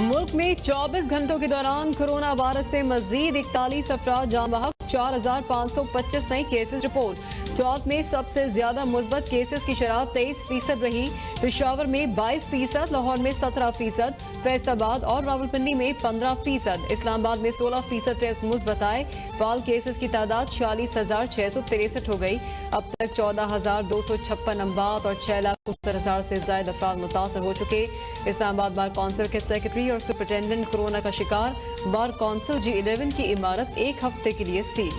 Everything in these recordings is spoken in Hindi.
मुल्क में 24 घंटों के दौरान कोरोना वायरस से मजीद 41 अफराद जान बहक, 4,525 नए केसेस रिपोर्ट। स्वात में सबसे ज्यादा मुस्बत केसेस की शरह 23% रही। पेशावर में 22%, लाहौर में 17%, फैसलाबाद और रावलपिंडी में 15%, इस्लामाबाद में 16% टेस्ट मुस्बत आए। फाल केसेस की तादाद 46,663 हो गई। अब तक 14,256 अमवात और 6,69,000 से ज्यादा अफराद मुतासर हो चुके। इस्लामाबाद बार कौंसिल के सेक्रेटरी और सुपरिटेंडेंट कोरोना का शिकार। बार कौंसिल G11 की इमारत एक हफ्ते के लिए सील।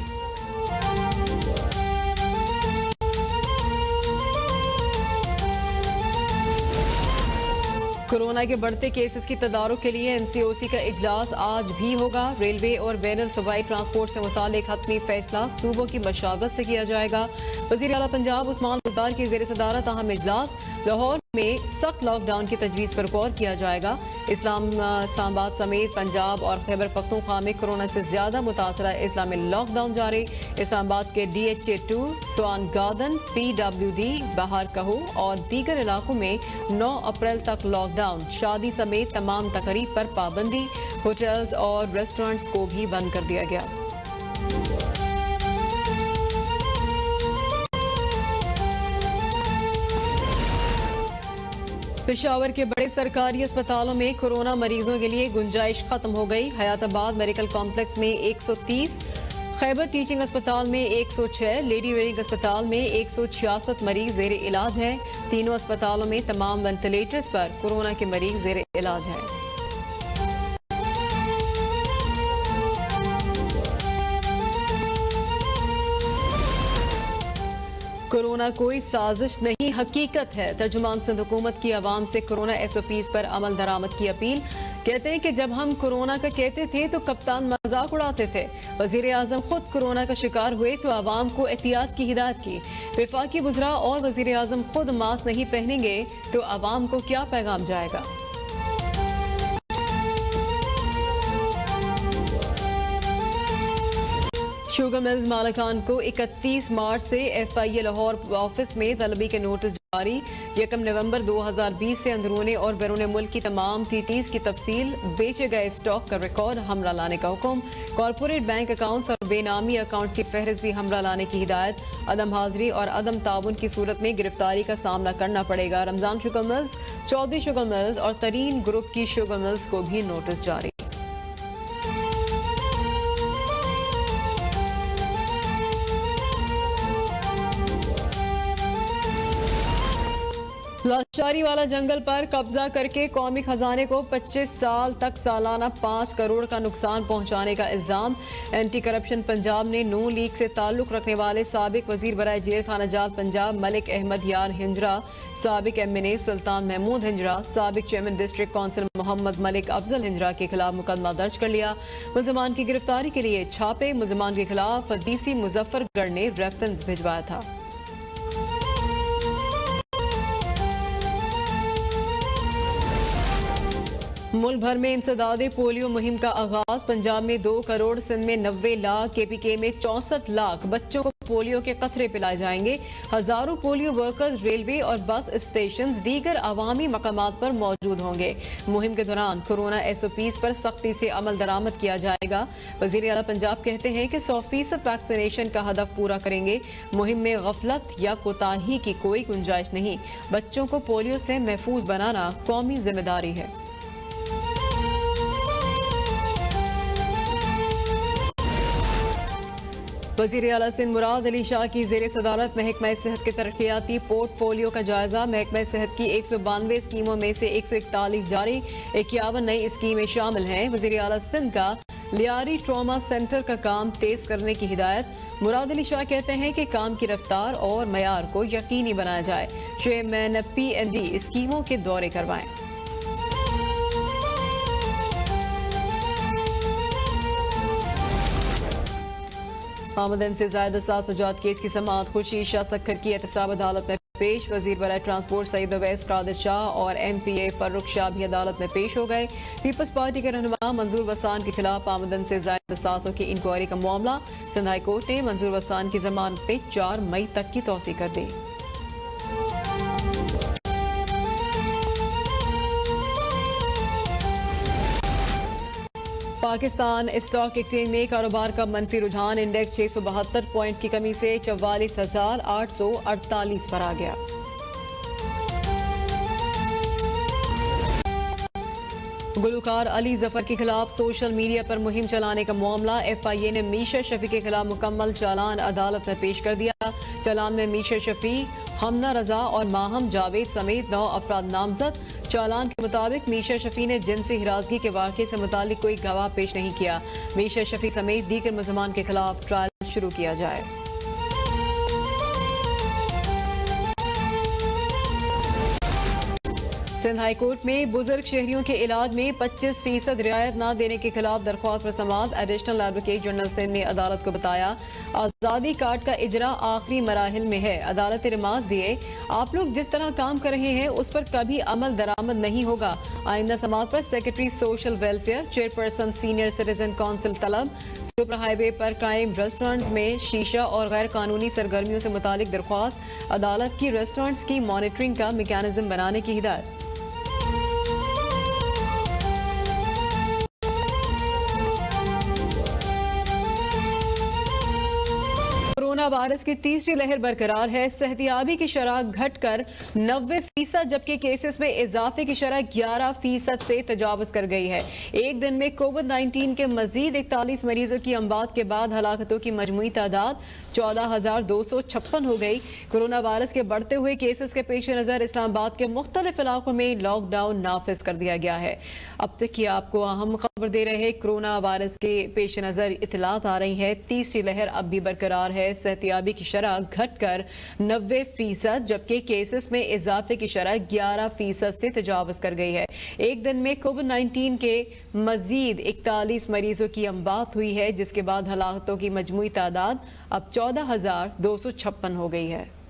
कोरोना के बढ़ते केसेस की तदारुक के लिए NCOC का इजलास आज भी होगा। रेलवे और बैनुल सूबाई ट्रांसपोर्ट से मुतालिक हतमी फैसला सूबों की मशावरत से किया जाएगा। वज़ीर आला पंजाब उस्मान बुज़दार की ज़ेर सदारत अहम इजलास। लाहौर में सख्त लॉकडाउन की तजवीज़ पर गौर किया जाएगा। इस्लामाबाद समेत पंजाब और खैबर पख्तूनख्वा में कोरोना से ज्यादा मुतासरा अजला में लॉकडाउन जारी। इस्लामाबाद के DHA2, स्वान गार्डन, PWD, बहार कहू और दीगर इलाकों में 9 अप्रैल तक लॉकडाउन। शादी समेत तमाम तकरीब पर पाबंदी। होटल्स और रेस्टोरेंट्स को भी बंद कर दिया गया। पेशावर के बड़े सरकारी अस्पतालों में कोरोना मरीजों के लिए गुंजाइश खत्म हो गई। हयाताबाद मेडिकल कॉम्प्लेक्स में 130, खैबर टीचिंग अस्पताल में 106, लेडी वेडिंग अस्पताल में 166 मरीज जेर इलाज हैं। तीनों अस्पतालों में तमाम वेंटिलेटर्स पर कोरोना के मरीज जेर इलाज हैं। कोरोना कोई साजिश नहीं, हकीकत है। तर्जुमान सिंध हुकूमत की आवाम से कोरोना SOPs पर अमल दरामद की अपील। कहते हैं कि जब हम कोरोना का कहते थे तो कप्तान मजाक उड़ाते थे। वजीर आजम खुद कोरोना का शिकार हुए तो आवाम को एहतियात की हिदायत की। वफाकी वज़रा और वजीर आजम खुद मास्क नहीं पहनेंगे तो आवाम को क्या पैगाम जाएगा। शुगर मिल्स मालिकान को 31 मार्च से FIA लाहौर ऑफिस में तलबी के नोटिस जारी। 1 नवंबर 2020 से अंदरूनी और बैरून मुल्क की तमाम TTs की तफसील, बेचे गए स्टॉक का रिकॉर्ड हमरा लाने का हुक्म। कॉरपोरेट बैंक अकाउंट्स और बेनामी अकाउंट्स की फहरिस्त भी हमरा लाने की हिदायत। अदम हाजिरी और अदम ताउन की सूरत में गिरफ्तारी का सामना करना पड़ेगा। Ramzan sugar mills, Chaudhry sugar mills और तरीन ग्रुप की शुगर मिल्स को भी नोटिस जारी। लाचारी वाला जंगल पर कब्जा करके कौमी खजाने को 25 साल तक सालाना 5 करोड़ का नुकसान पहुंचाने का इल्जाम। एंटी करप्शन पंजाब ने नून लीग से ताल्लुक रखने वाले साबिक वजीर बराए जेल खाना जात पंजाब मलिक अहमद यार हिंजरा, साबिक MNA सुल्तान महमूद हिंजरा, साबिक chairman district council Mohammad Malik Afzal Hinjra के खिलाफ मुकदमा दर्ज कर लिया। मुलजमान की गिरफ्तारी के लिए छापे। मुलजमान के खिलाफ DC मुजफ्फरगढ़ ने रेफरेंस भिजवाया था। मुल्क भर में इंसदादे पोलियो मुहिम का आगाज। पंजाब में 2 करोड़, सिंध में 90 लाख, KPK में 64 लाख बच्चों को पोलियो के कतरे पिलाए जाएंगे। हजारों पोलियो वर्कर्स रेलवे और बस स्टेशन दीगर अवामी मकामात पर मौजूद होंगे। मुहिम के दौरान कोरोना SOPs पर सख्ती से अमल दरामद किया जाएगा। वजीर आला पंजाब कहते हैं कि 100% वैक्सीनेशन का हदफ पूरा करेंगे। मुहिम में गफलत या कोताही की कोई गुंजाइश नहीं। बच्चों को पोलियो से महफूज बनाना कौमी जिम्मेदारी है। वज़ीर आला सिंध मुराद अली शाह की ज़ेर सदारत महकमा सेहत के तरक्याती पोर्टफोलियो का जायजा। महकमा सेहत की 192 स्कीमों में से 141 जारी, 51 नई स्कीमें शामिल हैं। वज़ीर आला सिंध का लियारी ट्रॉमा सेंटर का काम तेज करने की हिदायत। मुराद अली शाह कहते हैं कि काम की रफ्तार और मयार को यकीनी बनाया जाए। चेयरमैन PND स्कीमों के दौरे करवाएं। आमदन से ज्यादा सासजात केस की समाअत खुशी शाह सखर की एहतसाब अदालत में पेश। वजीर बराए ट्रांसपोर्ट सईद अवैस कादिर शाह और MPA फर्रुख शाह भी अदालत में पेश हो गए। पीपल्स पार्टी के रहनुमा मंजूर वसान के खिलाफ आमदन से ज्यादा सासों की इंक्वायरी का मामला। सिंध हाई कोर्ट ने मंजूर वसान की जमानत पे 4 मई तक की तौसी कर दी। पाकिस्तान स्टॉक एक्सचेंज में कारोबार का मनफी रुझान, इंडेक्स 672 पॉइंट की कमी से 44,848 पर आ गया। गुलकार अली जफर के खिलाफ सोशल मीडिया पर मुहिम चलाने का मामला, FIA ने मीशा शफी के खिलाफ मुकम्मल चालान अदालत में पेश कर दिया। चालान में मीशा शफी, हमना रजा और माहम जावेद समेत 9 अफराद नामजद। चालान के मुताबिक मीशा शफी ने जिनसी हिरासगी के वाक़े से मुतालिक कोई गवाह पेश नहीं किया। मीशा शफी समेत दीगर मुलजमान के खिलाफ ट्रायल शुरू किया जाए। सिंध हाई कोर्ट में बुजुर्ग शहरियों के इलाज में 25% रियायत न देने के खिलाफ दरख्वास्त पर समाअत। एडिशनल एडवोकेट जनरल सिंध ने अदालत को बताया, आज़ादी कार्ड का इजरा आखिरी मराहिल में है। अदालत रिमाज दिए, आप लोग जिस तरह काम कर रहे हैं उस पर कभी अमल दरामद नहीं होगा। आइंदा समाअत पर secretary social welfare, chairperson senior citizen council तलब। सुपर हाईवे पर क्राइम रेस्टोरेंट्स में शीशा और गैर कानूनी सरगर्मियों से मुतालिक दरख्वास्त। अदालत की रेस्टोरेंट्स की मॉनिटरिंग का मेकानिज्म बनाने की हिदायत। कोरोना वायरस की तीसरी लहर बरकरार है। सेहतियाबी की शरह घटकर 90%, जबकि केसेस में इजाफे की शरह 11% से तजावज कर गई है। एक दिन में कोविड-19 के मजीद 41 मरीजों की अमवात के बाद हलाकतों की मजमूई तादाद 14,256 हो गई। कोरोना वायरस के बढ़ते हुए केसेस के पेश नज़र इस्लामाबाद के मुख्तलिफ इलाकों में लॉकडाउन नाफिज कर दिया गया है। अब तक की आपको अहम खबर दे रहे हैं, कोरोना वायरस के पेश नज़र इतलात आ रही है, तीसरी लहर अब भी बरकरार है। सेहतियाबी की शरह घटकर 90%, जबकि केसेस में इजाफे की शरह 11% से तजावज कर गई है। एक दिन में कोविड-19 के मजीद 41 मरीजों की अमवात हुई है, जिसके बाद हलाकतों की मजमूई तादाद अब 14,256 हो गई है।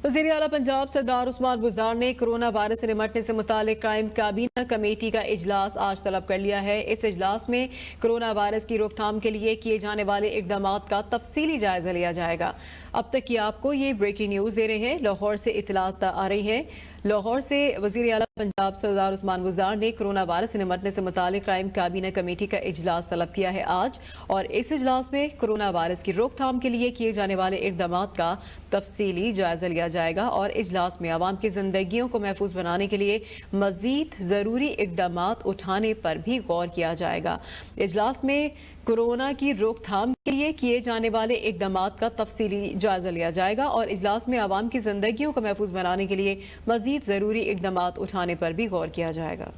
वज़ीर आला पंजाब सरदार उस्मान बुज़दार ने कोरोना वायरस से निपटने से मुतालिक कायम काबीना कमेटी का इजलास आज तलब कर लिया है। इस इजलास में कोरोना वायरस की रोकथाम के लिए किए जाने वाले इक़दामात का तफसीली जायजा लिया जाएगा। अब तक की आपको ये ब्रेकिंग न्यूज़ दे रहे हैं, लाहौर से इतलात आ रही है। लाहौर से वज़ीर आला पंजाब सरदार उस्मान बुज़दार ने कोरोना वायरस से निपटने से मुतालिक कायम काबीना कमेटी का इजलास तलब किया है आज, और इस इजलास में कोरोना वायरस की रोकथाम के लिए किए जाने वाले इक़दामात का तफसीली जायजा लिया जाएगा और इजलास में आवाम की जिंदगियों को महफूज बनाने के लिए मजीद ज़रूरी इक़दामात उठाने पर भी गौर किया जाएगा। इजलास में कोरोना की रोकथाम के लिए किए जाने वाले इक़दामात का तफसीली जायजा लिया जाएगा और इजलास में आवाम की जिंदगियों को महफूज बनाने के लिए मजीद ज़रूरी इक़दामात उठाने पर भी गौर किया जाएगा।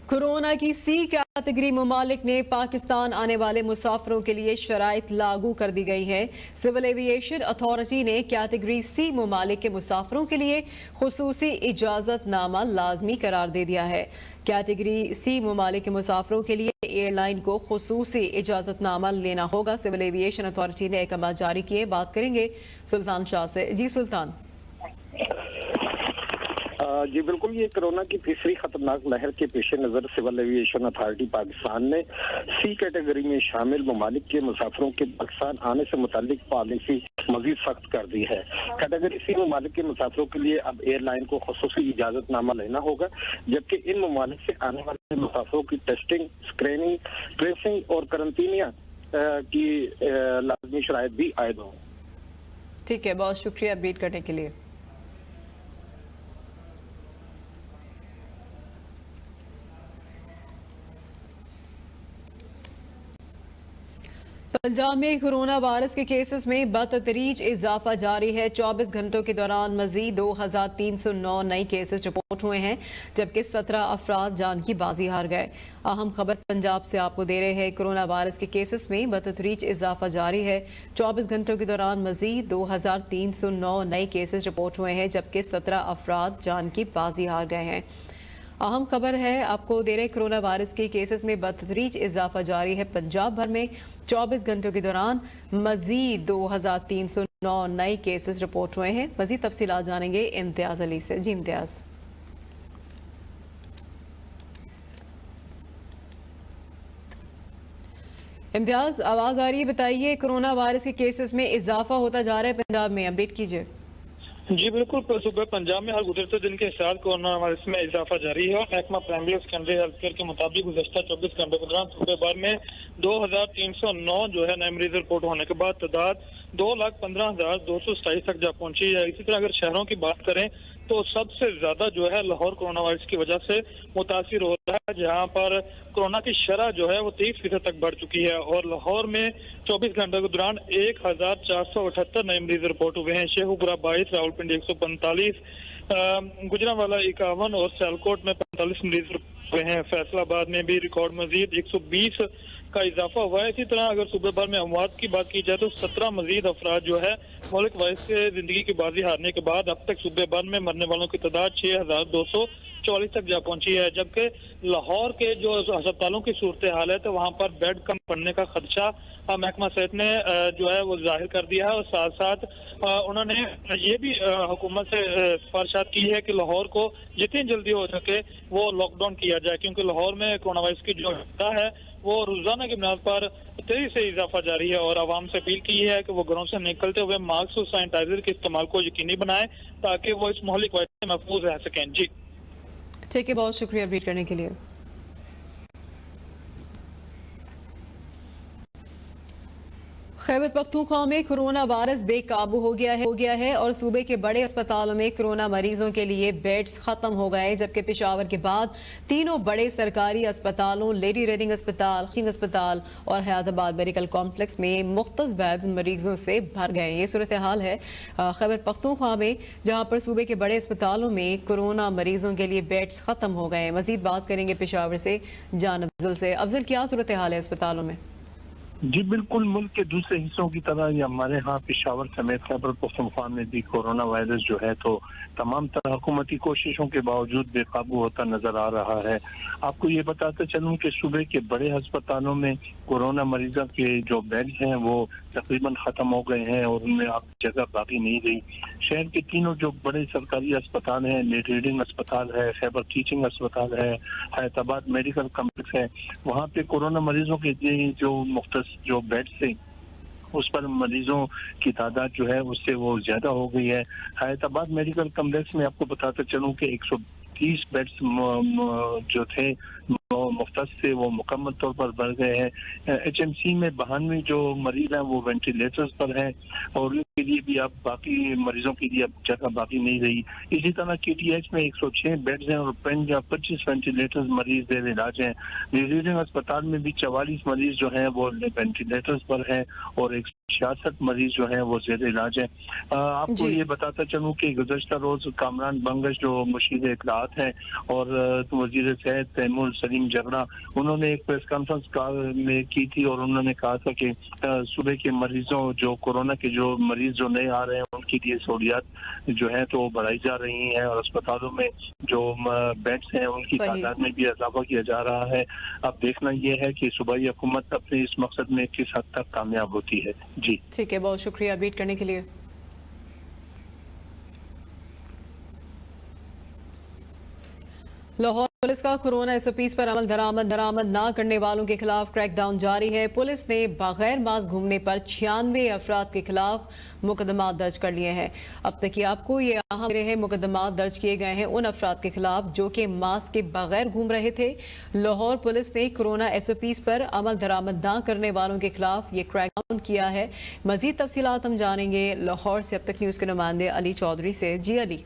कोरोना की C कैटेगरी ममालिक ने पाकिस्तान आने वाले मुसाफिरों के लिए शराइत लागू कर दी गई है। सिविल एविएशन अथॉरिटी ने कैटेगरी C ममालिक के मुसाफिरों के लिए खुसूसी इजाज़तनामा लाजमी करार दे दिया है। कैटेगरी C ममालिक के मुसाफिरों के लिए एयरलाइन को खुसूसी इजाज़तनामा लेना होगा। सिविल एविएशन अथॉरिटी ने अहकाम जारी किए। बात करेंगे सुल्तान शाह से। जी सुल्तान। जी बिल्कुल, ये कोरोना की तीसरी खतरनाक लहर के पेश नज़र सिविल एविएशन अथॉरिटी पाकिस्तान ने C कैटेगरी में शामिल ममालिक के मुसाफिरों के पाकिस्तान आने से मुतालिक पॉलिसी मजीद सख्त कर दी है। कैटेगरी C ममालिक के मुसाफिरों के लिए अब एयरलाइन को खुसूसी इजाज़तनामा लेना होगा, जबकि इन ममालिक से आने वाले मुसाफिरों की टेस्टिंग, स्क्रीनिंग, ट्रेसिंग और करंतनिया की लाजमी शराइत भी आयद हों। ठीक है, बहुत शुक्रिया अपडेट करने के लिए। पंजाब में कोरोना वायरस के केसेस में बतदरीज इजाफा जारी है। 24 घंटों के दौरान मजीद 2,309 नए केसेस रिपोर्ट हुए हैं, जबकि 17 अफराद जान की बाजी हार गए। अहम खबर पंजाब से आपको दे रहे हैं, कोरोना वायरस के केसेस में बतदरीज इजाफा जारी है। 24 घंटों के दौरान मजीद 2,309 नए केसेस रिपोर्ट हुए हैं, जबकि 17 अफराद जान की बाजी हार गए हैं। अहम खबर है आपको दे रहे, कोरोना वायरस के केसेस में बतदरीज इजाफा जारी है। पंजाब भर में 24 घंटों के दौरान मजीद 2,309 नए केसेस रिपोर्ट हुए हैं। मजीद तफसीलात जानेंगे इम्तियाज अली से। जी इम्तियाज। इम्तियाज, आवाज आ रही है, बताइए कोरोना वायरस के केसेस में इजाफा होता जा रहा है पंजाब में, अपडेट कीजिए। जी बिल्कुल, सुबह पंजाब में हर गुजरते दिन के साथ कोरोना वायरस में इजाफा जारी है। महकमा प्राइमरी और सेकेंडरी हेल्थ केयर के मुताबिक गुज़श्ता 24 घंटों के दौरान सूबे भर में 2309 जो है नए मरीज रिपोर्ट होने के बाद तादाद 2,15,227 तक जा पहुंची है। इसी तरह अगर शहरों की बात करें तो सबसे ज्यादा जो है लाहौर कोरोना वायरस की वजह से मुतासिर हो रहा है, जहां पर कोरोना की शरह जो है वो 23% तक बढ़ चुकी है और लाहौर में 24 घंटों के दौरान 1,478 नए मरीज रिपोर्ट हुए हैं। शेखुपुरा 22, रावलपिंडी 145, गुजरांवाला 51 और सियालकोट में 45 मरीज हुए हैं। फैसलाबाद में भी रिकॉर्ड मजीद 120 का इजाफा हुआ है। इसी तरह अगर सूबे भर में अमवात की बात की जाए तो 17 मजीद अफराद जो है मुल्क वायरस से जिंदगी की बाजी हारने के बाद अब तक सूबे भर में मरने वालों की तादाद 6,244 तक जा पहुंची है। जबकि लाहौर के जो अस्पतालों की सूरत हाल है तो वहाँ पर बेड कम पड़ने का खदशा महकमा सेहत ने जो है वो जाहिर कर दिया है और साथ साथ उन्होंने ये भी हुकूमत से सिफारिशात की है कि लाहौर को जितनी जल्दी हो सके वो लॉकडाउन किया जाए, क्योंकि लाहौर में कोरोना वायरस की जो घटना है वो रोजाना की बुनियाद पर तेजी से इजाफा जारी है और आवाम से अपील की है कि वो घरों से निकलते हुए मास्क और सैनिटाइजर के इस्तेमाल को यकीनी बनाएं ताकि वो इस मोहलिक वायरस से महफूज रह सकें। जी ठीक है, बहुत शुक्रिया अपडेट करने के लिए। खैबर पख्तूनख्वा में कोरोना वायरस बेकाबू हो गया है और सूबे के बड़े अस्पतालों में कोरोना मरीजों के लिए बेड्स खत्म हो गए, जबकि पेशावर के बाद तीनों बड़े सरकारी अस्पतालों लेडी रेडिंग अस्पताल, किंग अस्पताल और हयाताबाद मेडिकल कॉम्प्लेक्स में मुख्तस बेड्स मरीजों से भर गए। ये सूरत हाल है खैबर पख्तूनख्वा में, जहां पर सूबे के बड़े अस्पतालों में कोरोना मरीजों के लिए बेड्स खत्म हो गए। मजीद बात करेंगे पेशावर से जान अफजल से। अफजल, क्या सूरत हाल है अस्पतालों में? जी बिल्कुल, मुल्क के दूसरे हिस्सों की तरह ही हमारे यहाँ पेशावर समेत खैबर पख्तूनख्वा में भी कोरोना वायरस जो है तो तमाम तरह हुकूमती कोशिशों के बावजूद बेकाबू होता नजर आ रहा है। आपको ये बताते चलूँ कि सूबे के बड़े अस्पतालों में कोरोना मरीजों के जो बेड हैं वो तकरीबन खत्म हो गए हैं और उनमें अब जगह बाकी नहीं रही। शहर के तीनों जो बड़े सरकारी अस्पताल हैं, लेडी रीडिंग अस्पताल है, खैबर टीचिंग अस्पताल है, हयाताबाद मेडिकल कॉम्प्लेक्स है, वहाँ पे कोरोना मरीजों के लिए जो मुख्तस जो बेड से उस पर मरीजों की तादाद जो है उससे वो ज्यादा हो गई है। हयाताबाद मेडिकल कॉम्प्लेक्स में आपको बताते चलूं कि 130 बेड्स जो थे मुख्तस से वो मुकम्मल तौर पर बढ़ गए हैं। HMC में 92 जो मरीज हैं वो वेंटिलेटर्स पर हैं और उनके लिए भी अब बाकी मरीजों के लिए अब जगह बाकी नहीं रही। इसी तरह KTH में 106 बेड्स हैं और 25 वेंटिलेटर्स मरीज देर इलाज हैं। रीडिंग अस्पताल में भी 44 मरीज जो हैं वो वेंटिलेटर्स पर हैं और 166 मरीज जो हैं वो जेर इलाज हैं। आपको ये बताता चलूँ कि गुज़श्ता रोज कामरान बंगश जो मुशीर इत्तलाआत हैं और वजीर सेहत तैमूर सलीम जगड़ा, उन्होंने एक प्रेस कॉन्फ्रेंस में की थी और उन्होंने कहा था कि सूबे के मरीजों जो कोरोना के जो मरीज जो नए आ रहे हैं उनके लिए सहूलियात जो है तो बढ़ाई जा रही हैं और अस्पतालों में जो बेड्स हैं उनकी तादाद में भी इजाफा किया जा रहा है। अब देखना यह है कि सूबाई हुकूमत अपने इस मकसद में किस हद तक कामयाब होती है। जी ठीक है, बहुत शुक्रिया अपडेट करने के लिए। लाहौर पुलिस का कोरोना SOPs पर अमल दरामद ना करने वालों के खिलाफ क्रैकडाउन जारी है। पुलिस ने बगैर मास्क घूमने पर 96 अफराद के खिलाफ मुकदमा दर्ज कर लिए हैं। अब तक आपको ये अहम रहे मुकदमा दर्ज किए गए हैं उन अफराद के खिलाफ जो कि मास्क के बगैर घूम रहे थे। लाहौर पुलिस ने कोरोना SOPs पर अमल दरामद ना करने वालों के खिलाफ ये क्रैकडाउन किया है। मजीद तफसीलात हम जानेंगे लाहौर से अब तक न्यूज के नुमाइंदे अली चौधरी से। जी अली।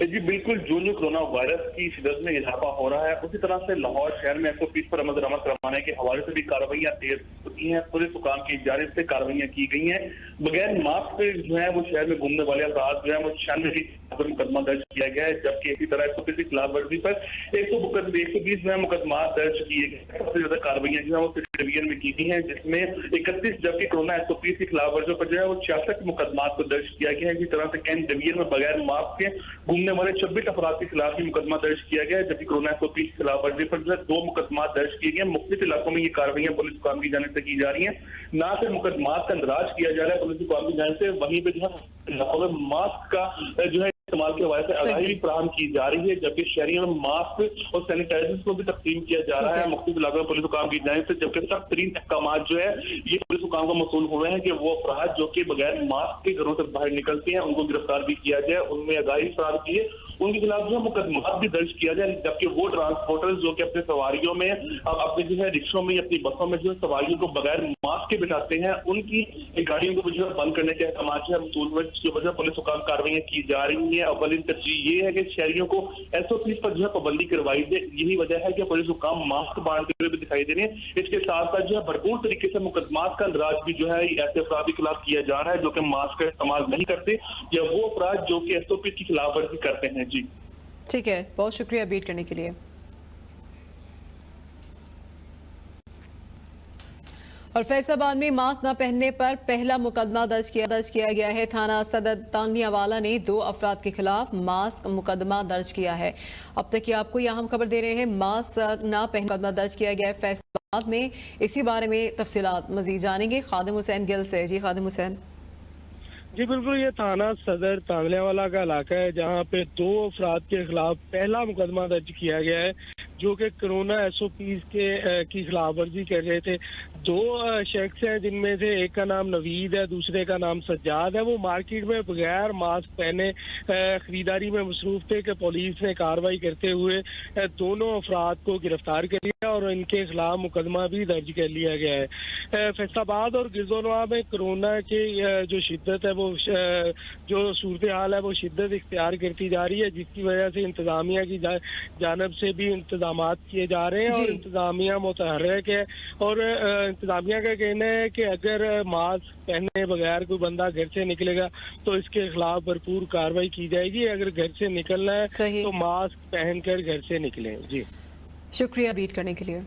जी बिल्कुल, जो कोरोना वायरस की शिदत में इजाफा हो रहा है उसी तरह से लाहौर शहर में SOPs पर अमल दरामद करवाने के हवाले से भी कार्रवाइयां तेज होती हैं। पुलिस हुकाम की जानिब से कार्रवाइयां की गई हैं। बगैर मास्क जो है वो शहर में घूमने वाले अफराद जो है वो 96 मुकदमा दर्ज किया गया है, जबकि इसी तरह SOPs की खिलाफ वर्जी पर 120 जो है मुकदमा दर्ज किए गए। सबसे ज्यादा कार्रवाइयां जो है वो डिवीजन में की गई हैं, जिसमें 31, जबकि कोरोना SOPs की खिलाफ वर्जियों पर जो है वो 66 मुकदमा को दर्ज किया गया है। इसी तरह से कैंट डिवीजन में बगैर मास्क के घूमने वाले 26 अफराद के खिलाफ भी मुकदमा दर्ज किया गया है, जबकि कोरोना SOPs की खिलाफ वर्जी पर जो है 2 मुकदमा दर्ज किए गए। मुख्तलिफ इलाकों में ये कार्रवाइयां पुलिस हुकाम की जानिब से की जा रही है। न सिर्फ मुकदमा का अंदराज किया जा रहा है पुलिस हुकाम की जानिब से, वहीं पे जो है लाहौर में मास्क का जो है इस्तेमाल के हवाले से आगाही भी फराहम की जा रही है, जबकि शहरियों में मास्क और सैनिटाइजर्स को भी तकसीम किया जा रहा है मुख्तलिफ इलाकों में पुलिस हुकाम की जाने से, जबकि सख्त तरीन अहकाम जो है ये पुलिस हुकाम को मसूल हुए हैं कि वो अफराद जो कि बगैर मास्क के घरों से बाहर निकलते हैं उनको गिरफ्तार भी किया जाए, उनमें आगाही फराहम की है, उनके खिलाफ जो है मुकदमा भी दर्ज किया जाए, जबकि वो ट्रांसपोर्टर्स जो कि अपने सवारियों में अपने जो है रिक्शों में या अपनी बसों में जो है सवारियों को बगैर मास्क के बिठाते हैं उनकी गाड़ियों को जो है बंद करने के अहकाम जो है मसूल हुए, जिसकी वजह पुलिस हुकाम कार्रवाइयां की जा रही है। अव्वलिन तरजीह ये है कि शहरियों को SOP पर जो है पाबंदी करवाई जाए, यही वजह है कि पुलिस हुकाम मास्क बांटते हुए भी दिखाई दे रहे हैं। इसके साथ साथ जो है भरपूर तरीके से मुकदमात का इंदराज भी जो है ऐसे अफराद के खिलाफ किया जा रहा है जो कि मास्क का इस्तेमाल नहीं करते या वो अफराद जो कि SOP की खिलाफ वर्जी करते हैं। जी ठीक है, बहुत शुक्रिया बीट करने के लिए। और फैसलाबाद में मास्क न पहनने पर पहला मुकदमा दर्ज किया गया है। थाना सदर तांगियावाला ने 2 अफराद के खिलाफ मास्क मुकदमा दर्ज किया है। अब तक की आपको यह हम खबर दे रहे हैं, मास्क न पहनने मुकदमा दर्ज किया गया है फैसलाबाद में। इसी बारे में तफसीलात मजीद जानेंगे खादिम हुसैन गिल से। जी खादिम हुसैन। जी बिल्कुल, ये थाना सदर तांगलियावाला का इलाका है जहाँ पे 2 अफराद के खिलाफ पहला मुकदमा दर्ज किया गया है जो कि कोरोना SOPs की खिलाफ वर्जी कर रहे थे। 2 शख्स हैं जिनमें से एक का नाम नवीद है, दूसरे का नाम सज्जाद है। वो मार्केट में बगैर मास्क पहने खरीदारी में मसरूफ थे कि पुलिस ने कार्रवाई करते हुए दोनों अफराद को गिरफ्तार कर लिया और इनके खिलाफ मुकदमा भी दर्ज कर लिया गया है। फैसलाबाद और गिरदोनवा में कोरोना की जो शिद्दत है, वो जो सूरत हाल है वो शिद्दत इख्तियार करती जा रही है, जिसकी वजह से इंतजामिया की जानब से भी इंतजाम किए जा रहे हैं और इंतजामिया मुतहर्रिक है। और इंतजामिया का कहना है कि अगर मास्क पहने बगैर कोई बंदा घर से निकलेगा तो इसके खिलाफ भरपूर कार्रवाई की जाएगी। अगर घर से निकलना है तो मास्क पहनकर घर से निकलें। जी शुक्रिया बीट करने के लिए।